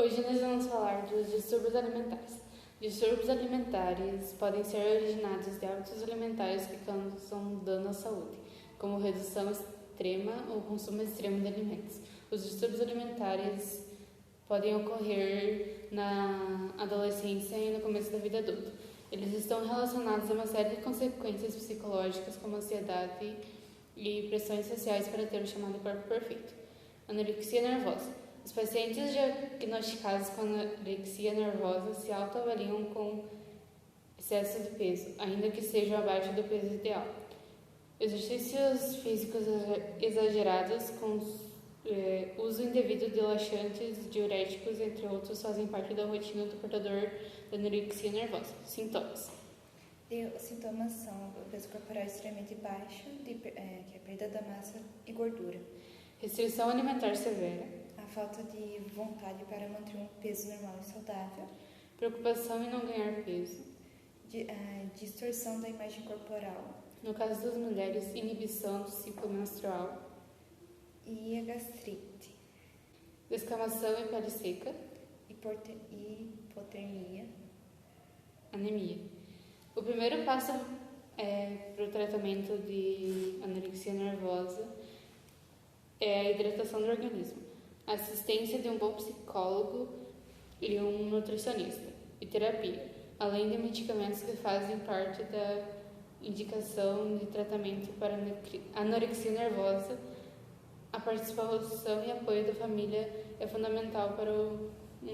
Hoje nós vamos falar dos distúrbios alimentares. Distúrbios alimentares podem ser originados de hábitos alimentares que causam dano à saúde, como redução extrema ou consumo extremo de alimentos. Os distúrbios alimentares podem ocorrer na adolescência e no começo da vida adulta. Eles estão relacionados a uma série de consequências psicológicas, como ansiedade e pressões sociais para ter o chamado corpo perfeito. Anorexia nervosa. Os pacientes diagnosticados com anorexia nervosa se autoavaliam com excesso de peso, ainda que sejam abaixo do peso ideal. Exercícios físicos exagerados com uso indevido de laxantes, diuréticos, entre outros, fazem parte da rotina do portador da anorexia nervosa. Sintomas. Os sintomas são o peso corporal extremamente baixo, que é a perda da massa e gordura. Restrição alimentar severa. A falta de vontade para manter um peso normal e saudável. Preocupação em não ganhar peso. Distorção da imagem corporal. No caso das mulheres, inibição do ciclo menstrual. E a gastrite. Descamação e pele seca. Hipotermia. Anemia. O primeiro passo para o tratamento de anorexia nervosa é a hidratação do organismo, a assistência de um bom psicólogo e um nutricionista, e terapia, além de medicamentos que fazem parte da indicação de tratamento para anorexia nervosa. A participação e apoio da família é fundamental para um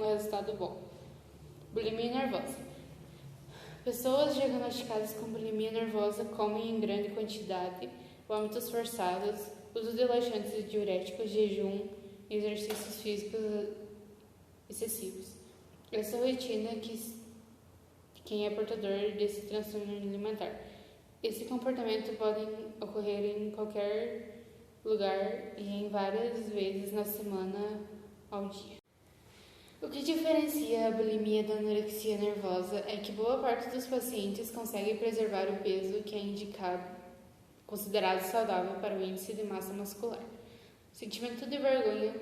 resultado bom. Bulimia nervosa. Pessoas diagnosticadas com bulimia nervosa comem em grande quantidade, vômitos forçados, uso de laxantes e diuréticos, jejum e exercícios físicos excessivos. Essa rotina é quem é portador desse transtorno alimentar. Esse comportamento pode ocorrer em qualquer lugar e em várias vezes na semana ao dia. O que diferencia a bulimia da anorexia nervosa é que boa parte dos pacientes consegue preservar o peso que é considerado saudável para o índice de massa muscular. O sentimento de vergonha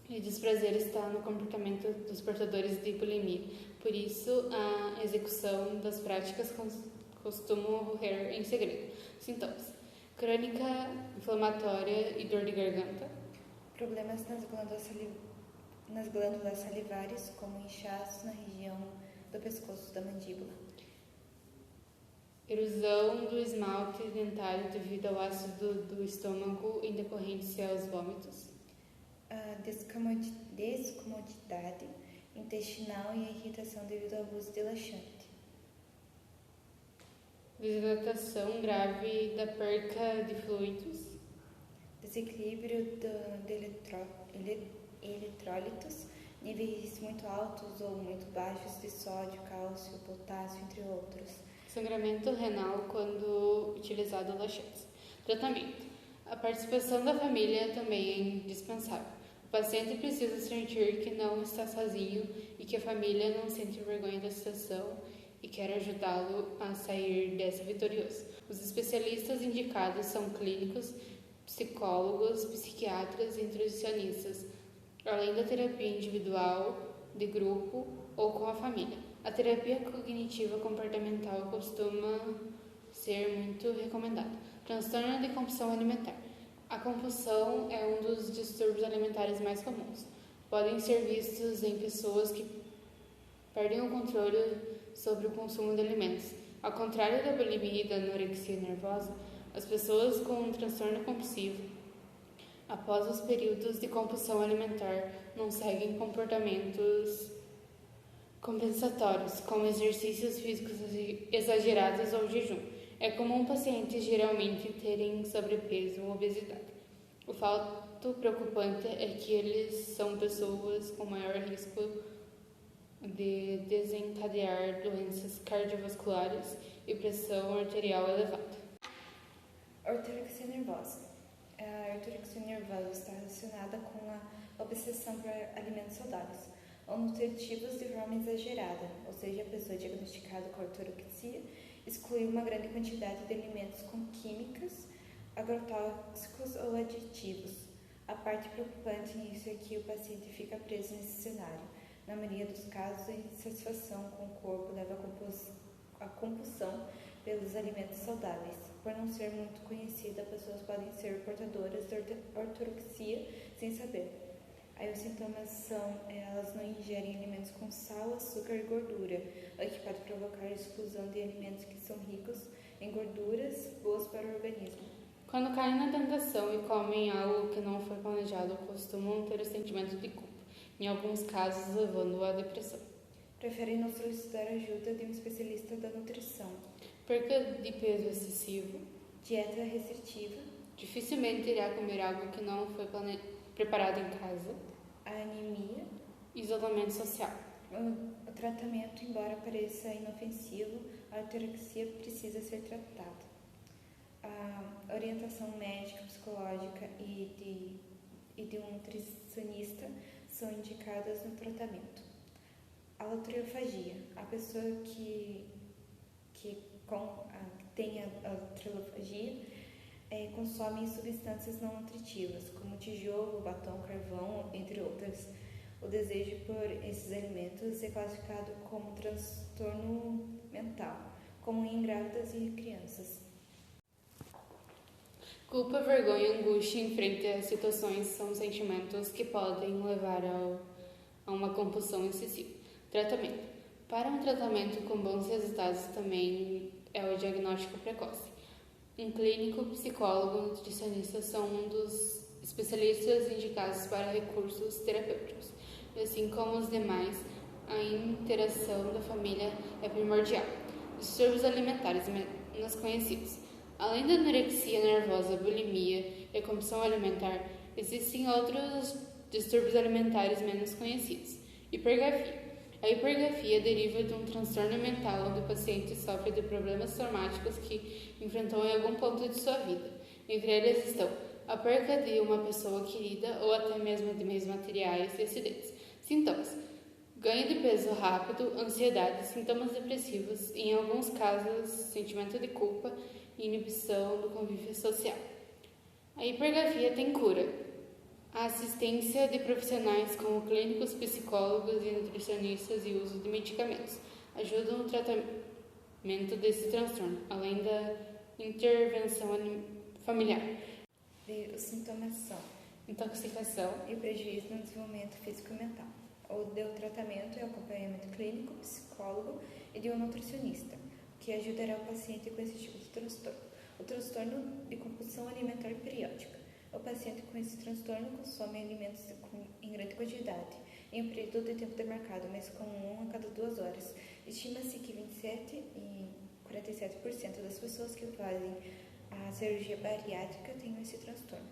e desprazer está no comportamento dos portadores de bulimia, por isso a execução das práticas costuma ocorrer em segredo. Sintomas: crônica, inflamatória e dor de garganta. Problemas nas glândulas salivares, como inchaços na região do pescoço da mandíbula. Erosão do esmalte dentário devido ao ácido do estômago em decorrência aos vômitos. Descomodidade intestinal e irritação devido ao abuso de laxante. Desidratação grave da perca de fluidos. Desequilíbrio de eletrólitos, níveis muito altos ou muito baixos de sódio, cálcio, potássio, entre outros. Sangramento renal quando utilizado laxantes. Tratamento. A participação da família também é indispensável. O paciente precisa sentir que não está sozinho e que a família não sente vergonha da situação e quer ajudá-lo a sair dessa vitorioso. Os especialistas indicados são clínicos, psicólogos, psiquiatras e nutricionistas, além da terapia individual, de grupo ou com a família. A terapia cognitiva comportamental costuma ser muito recomendada. Transtorno de compulsão alimentar. A compulsão é um dos distúrbios alimentares mais comuns. Podem ser vistos em pessoas que perdem o controle sobre o consumo de alimentos. Ao contrário da bulimia e da anorexia nervosa, as pessoas com um transtorno compulsivo, após os períodos de compulsão alimentar, não seguem comportamentos compensatórios, como exercícios físicos exagerados ou jejum. É comum pacientes geralmente terem sobrepeso ou obesidade. O fato preocupante é que eles são pessoas com maior risco de desencadear doenças cardiovasculares e pressão arterial elevada. Ortorexia nervosa. A ortorexia nervosa está relacionada com a obsessão por alimentos saudáveis ou nutritivos de forma exagerada, ou seja, a pessoa diagnosticada com ortorexia exclui uma grande quantidade de alimentos com químicas, agrotóxicos ou aditivos. A parte preocupante nisso é que o paciente fica preso nesse cenário, Na maioria dos casos, a insatisfação com o corpo leva à compulsão pelos alimentos saudáveis. Por não ser muito conhecida, pessoas podem ser portadoras de ortorexia sem saber. Aí os sintomas são, elas não ingerem alimentos com sal, açúcar e gordura, o que pode provocar a exclusão de alimentos que são ricos em gorduras boas para o organismo. Quando caem na tentação e comem algo que não foi planejado, costumam ter o sentimento de culpa, em alguns casos levando à depressão. Preferem não solicitar ajuda de um especialista da nutrição. Perca de peso excessivo. Dieta restritiva. Dificilmente irá comer algo que não foi preparado em casa. A anemia. Isolamento social. O tratamento, embora pareça inofensivo, a ortorexia precisa ser tratada. A orientação médica, psicológica e de um nutricionista são indicadas no tratamento. A latriofagia. A pessoa que tem a latriofagia consome substâncias não nutritivas, como tijolo, batom, carvão, entre outras. O desejo por esses alimentos é classificado como transtorno mental, comum em grávidas e crianças. Culpa, vergonha e angústia em frente às situações são sentimentos que podem levar a uma compulsão excessiva. Tratamento. Para um tratamento com bons resultados também é o diagnóstico precoce. Um clínico, psicólogo, nutricionista são um dos especialistas indicados para recursos terapêuticos. E assim como os demais, a interação da família é primordial. Distúrbios alimentares menos conhecidos. Além da anorexia nervosa, bulimia e compulsão alimentar, existem outros distúrbios alimentares menos conhecidos. Hipergrafia. A hipergrafia deriva de um transtorno mental onde o paciente sofre de problemas traumáticos que enfrentou em algum ponto de sua vida. Entre eles estão a perca de uma pessoa querida ou até mesmo de meios materiais e acidentes. Sintomas: ganho de peso rápido, ansiedade, sintomas depressivos, em alguns casos, sentimento de culpa e inibição do convívio social. A hipergrafia tem cura. A assistência de profissionais como clínicos, psicólogos e nutricionistas e o uso de medicamentos ajudam no tratamento desse transtorno, além da intervenção familiar. Os sintomas são intoxicação e prejuízo no desenvolvimento físico e mental. O tratamento é o acompanhamento clínico, psicólogo e de um nutricionista, que ajudará o paciente com esse tipo de transtorno. O transtorno de compulsão alimentar periódica. O paciente com esse transtorno consome alimentos em grande quantidade, em um período de tempo demarcado, mais comum a cada 2 horas. Estima-se que 27 e 47% das pessoas que fazem a cirurgia bariátrica têm esse transtorno.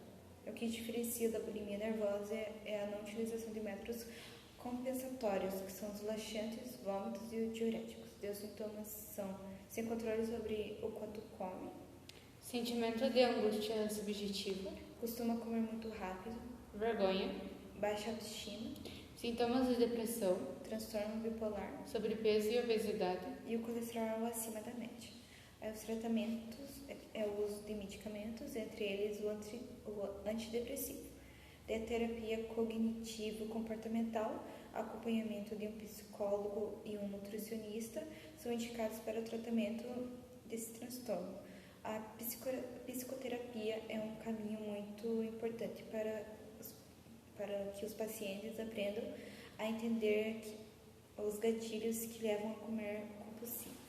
O que diferencia da bulimia nervosa é a não utilização de métodos compensatórios, que são os laxantes, vômitos e diuréticos. Os sintomas são sem controle sobre o quanto come, sentimento de angústia subjetiva, costuma comer muito rápido, vergonha, baixa autoestima, sintomas de depressão, transtorno bipolar, sobrepeso e obesidade e o colesterol acima da média. Os tratamentos é o uso de medicamentos, entre eles o antidepressivo, de terapia cognitivo-comportamental, acompanhamento de um psicólogo e um nutricionista são indicados para o tratamento desse transtorno. A psicoterapia é um caminho muito importante para que os pacientes aprendam a entender os gatilhos que levam a comer compulsivo.